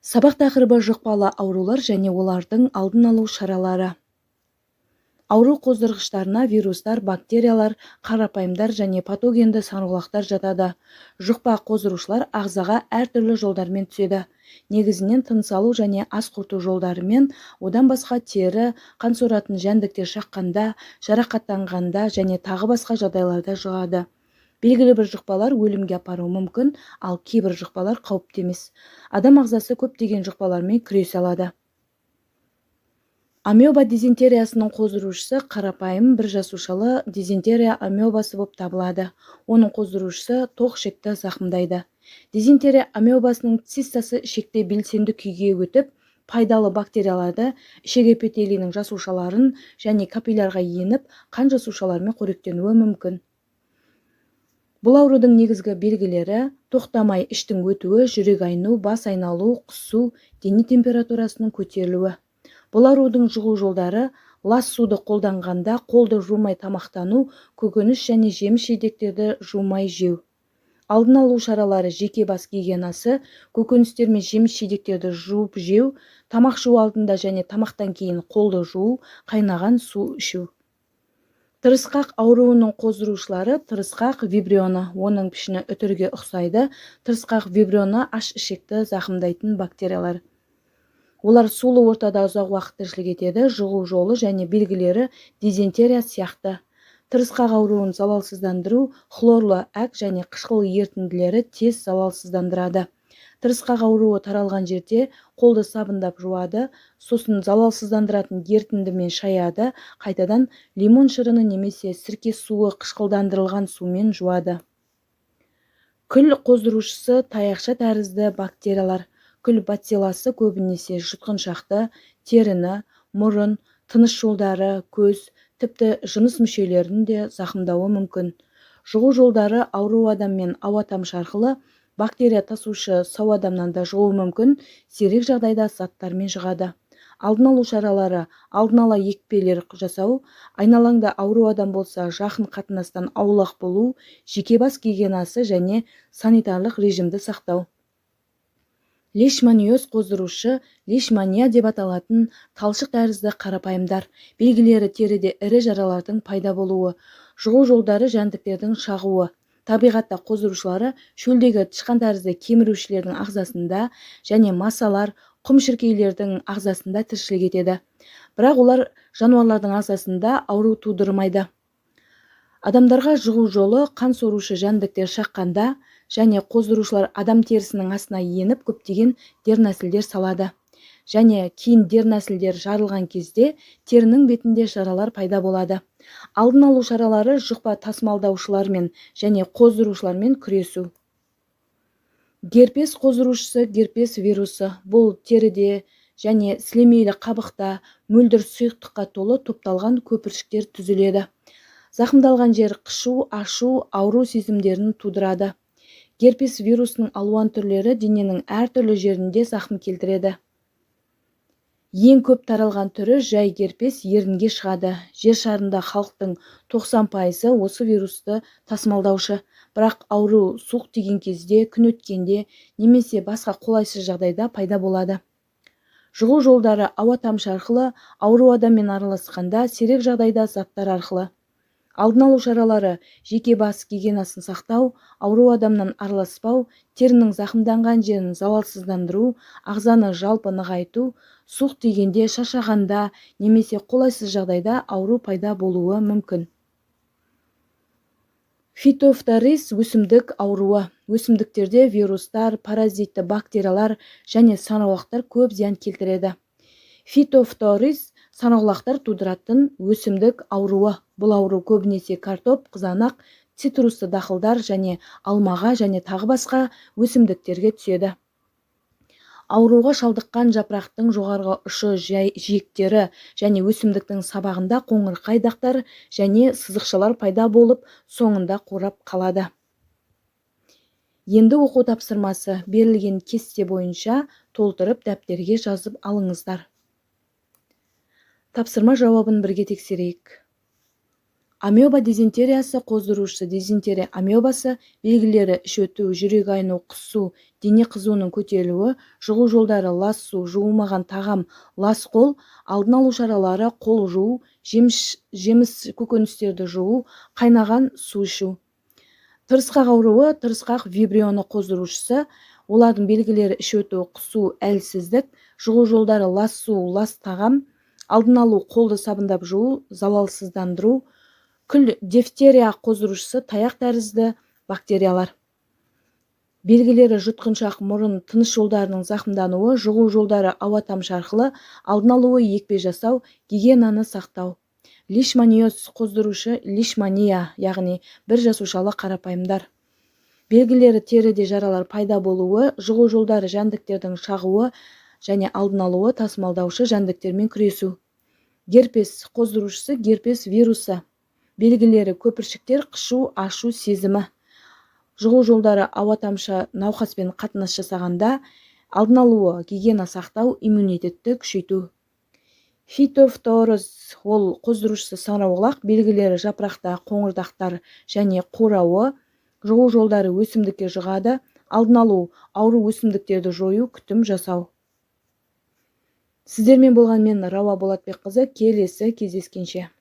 Сабақ тақырыбы жұқпалы аурулар және олардың алдын алу шаралары. Ауру қоздырғыштарына вирустар, бактериялар, қарапайымдар және патогенді саңырауқұлақтар жатады. Жұқпа қоздырушылар ағзаға әртүрлі жолдармен түседі. Негізінен тыныс алу және ас қорыту жолдарымен, одан басқа тері, қан соратын жәндіктер шаққанда, жарақаттанғанда және тағы басқа жағдайларда жұғады. Белгілі бір жұқпалар өлімге апаруы мүмкін, ал кейбір жұқпалар қауіпті емес. Адам ағзасы көптеген жұқпалармен күресе алады. Амеба дизентериясының қоздырушысы қарапайым бір жасушалы дизентерия амебасы болып табылады. Оның қоздырушысы тоқ ішекті зақымдайды. Дизентерия амебасының цистасы ішекте белсенді күйге өтіп, пайдалы бактерияларды ішек эпителийінің жасушаларын және капиллярға еніп, қан жасушаларымен қоректенуі мүмкін. Бұл аурудың негізгі белгілері тоқтамай іштің өтуі, жүрек айну, бас айналу, құсу, дене температурасының көтерілуі. Бұл аурудың жұғу жолдары лас суды қолданғанда қолды жумай тамақтану, көкөніс және жеміс-жидектерді жумай жеу. Алдын алу шаралары: жеке бас гигиенасы, көкөністер мен жеміс-жидектерді жуып жеу, тамақ жеу алдында және тамақтан кейін қолды жуу, қайнаған су ішу. Тырысқақ ауруының қоздырушылары: тырысқақ вибрионы, оның пішіні үтірге ұқсайды. Тырысқақ вибрионы аш ішекті зақымдайтын бактериялар. Олар сулы ортада ұзақ уақыт тіршілік етеді. Жұғу жолы және белгілері дизентерия сияқты. Тырысқақ ауруын залалсыздандыру: хлорлы әк және қышқыл ерітінділері тез залалсыздандырады. Тырысқақ ауруы таралған жерде қолды сабындап жуады, сосын залалсыздандыратын ерітіндімен шаяды, қайтадан лимон шырыны немесе сірке суы қышқылдандырылған сумен жуады. Күл қоздырушысы таяқша тәрізді бактериялар. Күл бацилласы көбінесе жұтқыншақты, теріні, мұрын, тыныс жолдары, көз, тіпті жыныс мүшелерін де зақымдауы мүмкін. Жұғу жолдары: ауру адам мен ауа тамшы арқылы, бактерия тасушы сау адамнан да жұғуы мүмкін, сирек жағдайда заттармен жұғады. Алдын алу шаралары: алдын ала екпелер жасау, айналаңда ауру адам болса жақын қатынастан аулақ болу, жеке бас гигиенасы және санитарлық режимді сақтау. Лейшманиоз қоздырушы: лейшмания деп аталатын талшық тәрізді қарапайымдар. Белгілері: теріде ірі жаралардың пайда болуы. Жұғу жолдары: жәндіктердің шағуы. Табиғатта қоздырушылары шөлдегі тышқан тәрізді кемірушілердің ағзасында және масалар, құм шіркейлердің ағзасында тіршілік етеді. Бірақ олар жануарлардың ағзасында ауру тудырмайды. Адамдарға жұғу жолы: қан сорушы жәндіктер шаққанда және қоздырушылар адам терісінің астына еніп көптеген дернәсілдер салады. Және кейін дернәсілдер жарылған кезде терінің бетінде жаралар пайда болады. Алдын алу шаралары: жұқпа тасымалдаушылармен және қоздырушылармен күресу. Герпес қоздырушысы: герпес вирусы. Бұл теріде және сілемейлі қабықта мөлдір сұйықтыққа толы топталған көпіршіктер түзіледі. Зақымдалған жер қышу, ашу, ауру сезімдерін тудырады. Герпес вирусының алуан түрлері дененің әртүрлі жерінде зақым келтіреді. Ең көп таралған түрі жай герпес ерінге шығады. Жер шарында халықтың 90% осы вирусты тасымалдаушы. Бірақ ауру суық тиген кезде, күн өткенде немесе басқа қолайсыз жағдайда пайда болады. Жұғу жолдары: ауа тамшы арқылы, ауру адаммен араласқанда, сирек жағдайда заттар арқылы. Алдын алу шаралары: жеке бас гигиенасын сақтау, ауру адамнан араласпау, терінің зақымданған жерін залалсыздандыру, ағзаны жалпы нығайту, суық тигенде, шаршағанда немесе қолайсыз жағдайда ауру пайда болуы мүмкін. Фитофториз өсімдік ауруы. Өсімдіктерде вирустар, паразитті бактериялар және саңырауқұлақтар көп зиян келтіреді. Фитофториз саңырауқұлақтар тудыратын өсімдік ауруы. Бұл ауру көбінесе картоп, қызанақ, цитрусты дақылдар және алмаға және тағы басқа өсімдіктерге түседі. Ауруға шалдыққан жапырақтың жоғарғы ұшы жиектері және өсімдіктің сабағында қоңырқай дақтар және сызықшалар пайда болып, соңында қурап қалады. Енді оқу тапсырмасы: берілген кесте бойынша толтырып дәптерге жазып алыңыздар. Тапсырма жауабын бірге тексерейік. Амеба дизентериясы қоздырушысы дизентерия амебасы белгілері іш өту, жүрек айну, құсу, дене қызуының көтерілуі, жұғу жолдары, лас су, жуылмаған тағам, лас қол, алдын алу шаралары, қол жуу, жеміс көкөністерді жуу, қайнаған су ішу. Тырысқақ ауруы, тырысқақ вибрионы қоздырушысы, олардың белгілері іш өту, құсу, әлсіздік, жұғу жолдары, лас су, лас тағам, алдын алу, қолды сабындап жуу, залалсыздандыру. Күл дифтерия қоздырушысы таяқ тәрізді бактериялар. Белгілері жұтқыншақ мұрын, тыныс жолдарының зақымдануы, жұғу жолдары ауа тамшы арқылы, алдын алуы екпе жасау, гигиенаны сақтау. Лишманиоз қоздырушы лишмания, яғни бір жасушалы қарапайымдар. Белгілері теріде жаралар пайда болуы, жұғу жолдары жәндіктердің шағуы және алдын алуы, тасымалдаушы жәндіктермен күресу. Герпес қоздырушысы герпес вирусы. Белгілері көпіршіктер, қышу, ашу сезімі. Жұғу жолдары ауа тамшы науқаспен қатынас жасағанда, алдын алуы, гигиена сақтау, иммунитетті күшейту. Фитофтороз ол қоздырушысы саңырауқұлақ, белгілері жапырақта қоңырдақтар және қурауы, жұғу жолдары өсімдікке жұғады, алдын алу, ауру өсімдіктерді жою, күтім жасау. Сіздермен болған мен Рауа Болатбекқызы, келесі кездескенше.